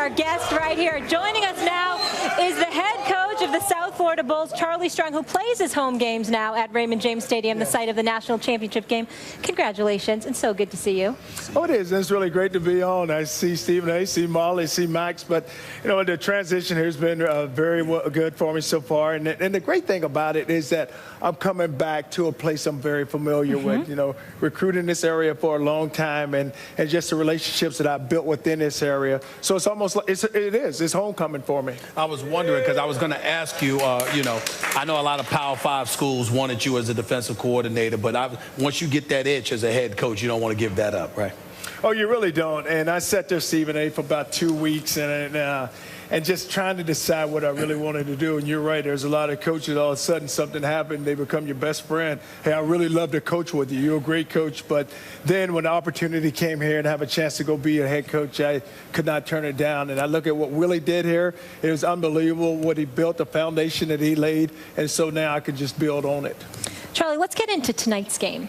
our guest right here. Joining us now is the head coach of the South Florida Bulls, Charlie Strong, who plays his home games now at Raymond James Stadium, the site of the national championship game. Congratulations, and so good to see you. Oh, it is. It's really great to be on. I see Stephen, I see Molly, I see Max, but, you know, the transition here has been very good for me so far. And the great thing about it is that I'm coming back to a place I'm very familiar with, you know, recruiting this area for a long time and just the relationships that I've built within this area. So it's almost like it's homecoming for me. I was wondering, because I was going to ask you, you know, I know a lot of Power 5 schools wanted you as a defensive coordinator, but once you get that itch as a head coach, you don't want to give that up, right? Oh, you really don't. And I sat there, Stephen, for about 2 weeks and just trying to decide what I really wanted to do. And you're right, there's a lot of coaches, all of a sudden something happened, they become your best friend. Hey, I really love to coach with you. You're a great coach. But then when the opportunity came here and have a chance to go be a head coach, I could not turn it down. And I look at what Willie did here. It was unbelievable what he built, the foundation that he laid. And so now I can just build on it. Charlie, let's get into tonight's game.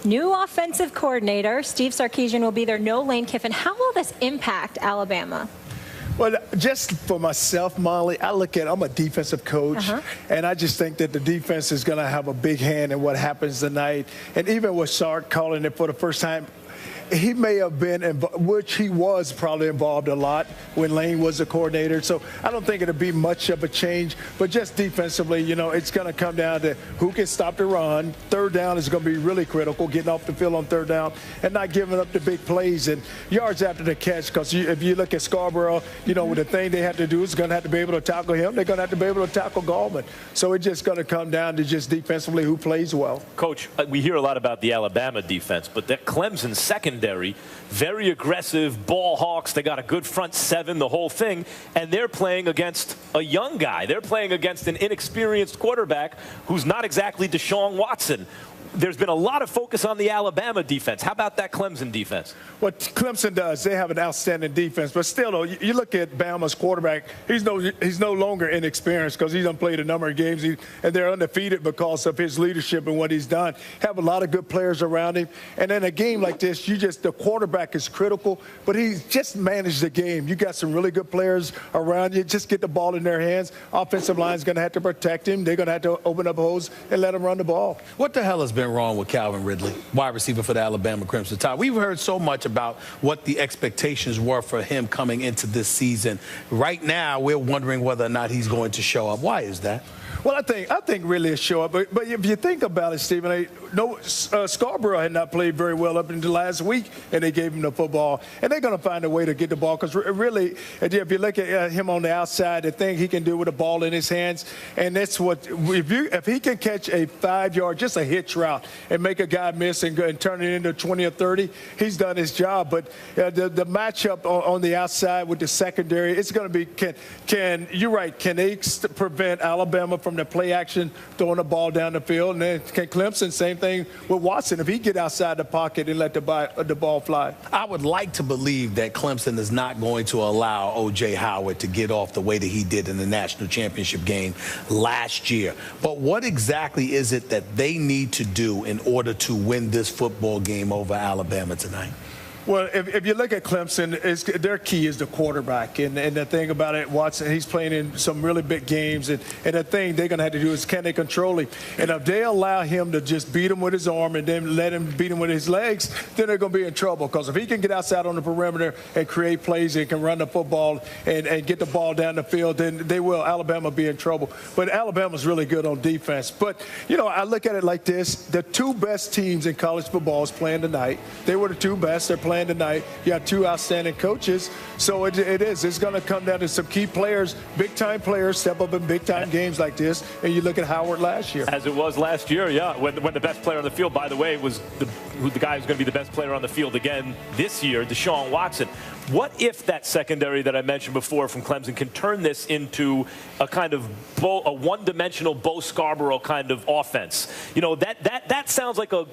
New offensive coordinator, Steve Sarkisian, will be there. No Lane Kiffin. How will this impact Alabama? Well, just for myself, Molly, I'm a defensive coach, and I just think that the defense is going to have a big hand in what happens tonight. And even with Sark calling it for the first time, he may have been, which he was probably involved a lot when Lane was the coordinator. So I don't think it'll be much of a change. But just defensively, you know, it's going to come down to who can stop the run. Third down is going to be really critical, getting off the field on third down and not giving up the big plays and yards after the catch. Because if you look at Scarborough, you know, the thing they have to do is going to have to be able to tackle him. They're going to have to be able to tackle Gallman. So it's just going to come down to just defensively who plays well. Coach, we hear a lot about the Alabama defense, but that Clemson secondary, very aggressive ball hawks. They got a good front seven, the whole thing, and they're playing against a young guy. They're playing against an inexperienced quarterback who's not exactly Deshaun Watson. There's been a lot of focus on the Alabama defense. How about that Clemson defense? What Clemson does, they have an outstanding defense. But still, though, you look at Bama's quarterback, he's no longer inexperienced because he's done played a number of games. And they're undefeated because of his leadership and what he's done. Have a lot of good players around him. And in a game like this, the quarterback is critical, but he just managed the game. You got some really good players around you. Just get the ball in their hands. Offensive line's going to have to protect him. They're going to have to open up holes and let him run the ball. What the hell has been wrong with Calvin Ridley, wide receiver for the Alabama Crimson Tide? We've heard so much about what the expectations were for him coming into this season. Right now, we're wondering whether or not he's going to show up. Why is that? Well, I think really a show up. But if you think about it, Stephen, Scarborough had not played very well up until last week, and they gave him the football. And they're going to find a way to get the ball because really, if you look at him on the outside, the thing he can do with the ball in his hands, and that's what if he can catch a 5-yard, just a hitch route, and make a guy miss and turn it into 20 or 30, he's done his job. But the matchup on the outside with the secondary, it's going to be you're right? Can they prevent Alabama from the play action, throwing the ball down the field? And then can Clemson, same thing with Watson, if he get outside the pocket and let the ball fly. I would like to believe that Clemson is not going to allow O.J. Howard to get off the way that he did in the national championship game last year. But what exactly is it that they need to do in order to win this football game over Alabama tonight? Well, if you look at Clemson, their key is the quarterback. And the thing about it, Watson, he's playing in some really big games. And the thing they're going to have to do is can they control him? And if they allow him to just beat him with his arm and then let him beat him with his legs, then they're going to be in trouble. Because if he can get outside on the perimeter and create plays and can run the football and get the ball down the field, then Alabama be in trouble. But Alabama's really good on defense. But, you know, I look at it like this. The two best teams in college football is playing tonight. They were the two best. They're playing tonight. You got two outstanding coaches. So it's going to come down to some key players, big-time players step up in big-time games like this. And you look at Howard last year. As it was last year, yeah, when the best player on the field, by the way, was the guy who's going to be the best player on the field again this year, Deshaun Watson. What if that secondary that I mentioned before from Clemson can turn this into a kind of a one-dimensional Bo Scarborough kind of offense? You know, that sounds like a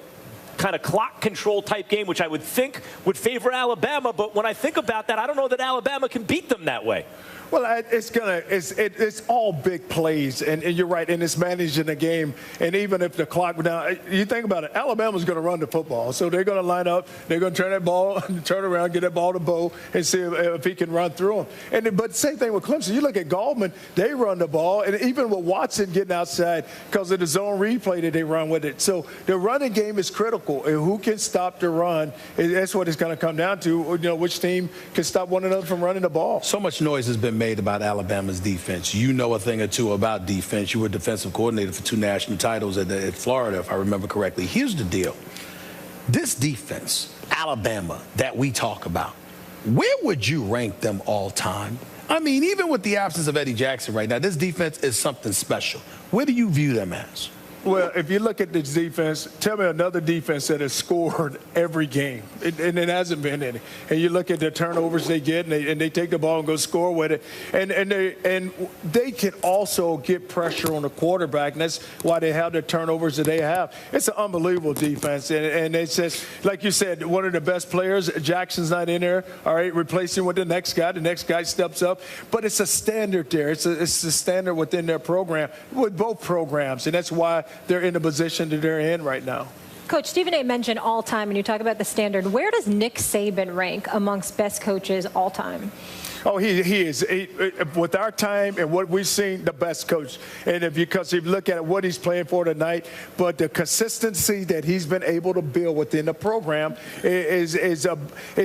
kind of clock control type game, which I would think would favor Alabama. But when I think about that, I don't know that Alabama can beat them that way. Well, it's all big plays, and you're right, and it's managing the game. And even if the clock now, you think about it, Alabama's going to run the football, so they're going to line up, they're going to turn that ball, turn around, get that ball to Bo, and see if he can run through them. But same thing with Clemson. You look at Goldman, they run the ball, and even with Watson getting outside because of the zone replay that they run with it. So the running game is critical, and who can stop the run? That's what it's going to come down to. Which team can stop one another from running the ball. So much noise has been made about Alabama's defense. You know a thing or two about defense. You were defensive coordinator for 2 national titles at Florida, if I remember correctly. Here's the deal. This defense, Alabama, that we talk about, where would you rank them all time? I mean, even with the absence of Eddie Jackson right now, this defense is something special. Where do you view them as? Well, if you look at this defense, tell me another defense that has scored every game, and it hasn't been any. And you look at the turnovers they get, and they take the ball and go score with it, and they can also get pressure on the quarterback, and that's why they have the turnovers that they have. It's an unbelievable defense, and it's just like you said, one of the best players. Jackson's not in there. All right, replacing with the next guy. The next guy steps up, but it's a standard there. It's a standard within their program, with both programs, and that's why they're in the position that they're in right now. Coach, Stephen A. mentioned all time, and you talk about the standard. Where does Nick Saban rank amongst best coaches all time? Oh, he is. With our time and what we've seen, the best coach. And because if you look at what he's playing for tonight, but the consistency that he's been able to build within the program is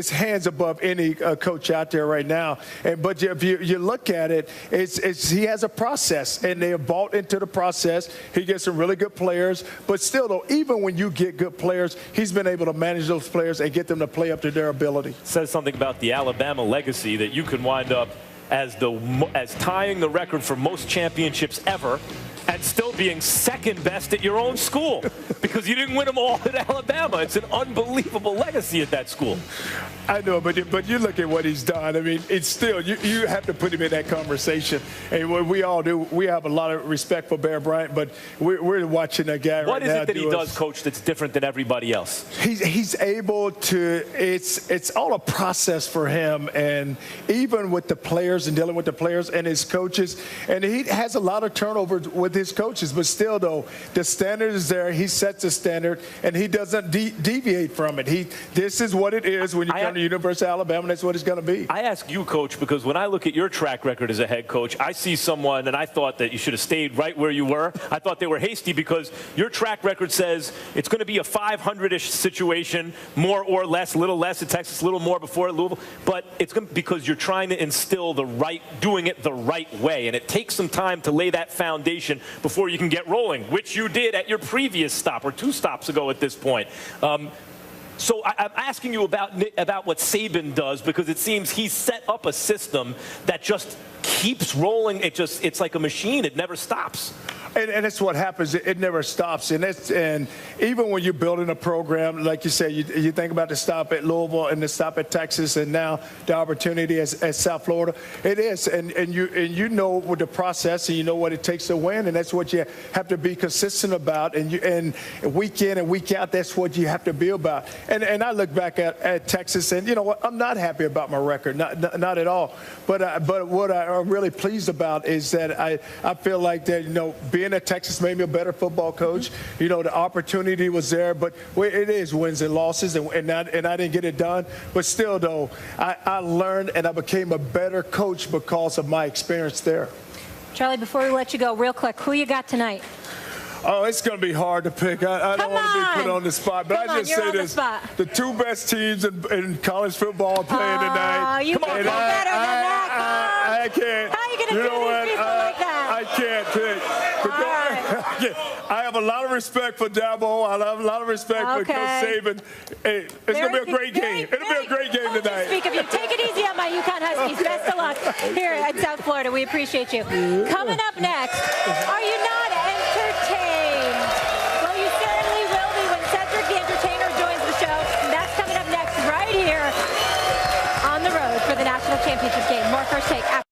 hands above any coach out there right now. But if you look at it, he has a process, and they have bought into the process. He gets some really good players. But still, though, even when you get good players, he's been able to manage those players and get them to play up to their ability. Says something about the Alabama legacy that you could wind up as tying the record for most championships ever and still being second best at your own school because you didn't win them all at Alabama. It's an unbelievable legacy at that school. I know, but you look at what he's done. I mean, it's still, you have to put him in that conversation. And what we all do, we have a lot of respect for Bear Bryant, but we're watching that guy right now. What is it that he does, Coach, that's different than everybody else? He's able to, it's all a process for him, and even with the players and dealing with the players and his coaches, and he has a lot of turnovers with his coaches, but still, though, the standard is there. He sets a standard, and he doesn't deviate from it. This is what it is when you come to University of Alabama, and that's what it's going to be. I ask you, Coach, because when I look at your track record as a head coach, I see someone, and I thought that you should have stayed right where you were. I thought they were hasty because your track record says it's going to be a 500-ish situation, more or less, a little less at Texas, a little more before at Louisville, but it's going to, because you're trying to instill doing it the right way, and it takes some time to lay that foundation before you can get rolling, which you did at your previous stop, or 2 stops ago at this point. So I'm asking you about what Saban does, because it seems he's set up a system that just keeps rolling. It's like a machine. It never stops. And that's what happens. It never stops. And even when you're building a program, like you said, you think about the stop at Louisville and the stop at Texas, and now the opportunity at South Florida. It is. And you know with the process, and you know what it takes to win, and that's what you have to be consistent about. And week in and week out, that's what you have to be about. And I look back at Texas, and you know what? I'm not happy about my record, not at all. But what I'm really pleased about is that I feel like that, being at Texas made me a better football coach. The opportunity was there, but it is wins and losses, and I didn't get it done. But still, though, I learned and I became a better coach because of my experience there. Charlie, before we let you go, real quick, who you got tonight? Oh, it's going to be hard to pick. I don't want to be put on the spot, but I just say this. The 2 best teams in college football are playing tonight. You can do better than that. I can't. How are you going to do these people like that? I can't pick. I have a lot of respect for Dabo. I have a lot of respect for Coach Saban. Hey, it's going to be a great game. It'll be a great game tonight. Speak of you. Take it easy on my UConn Huskies. Best of luck here at South Florida. We appreciate you. Coming up next, are you not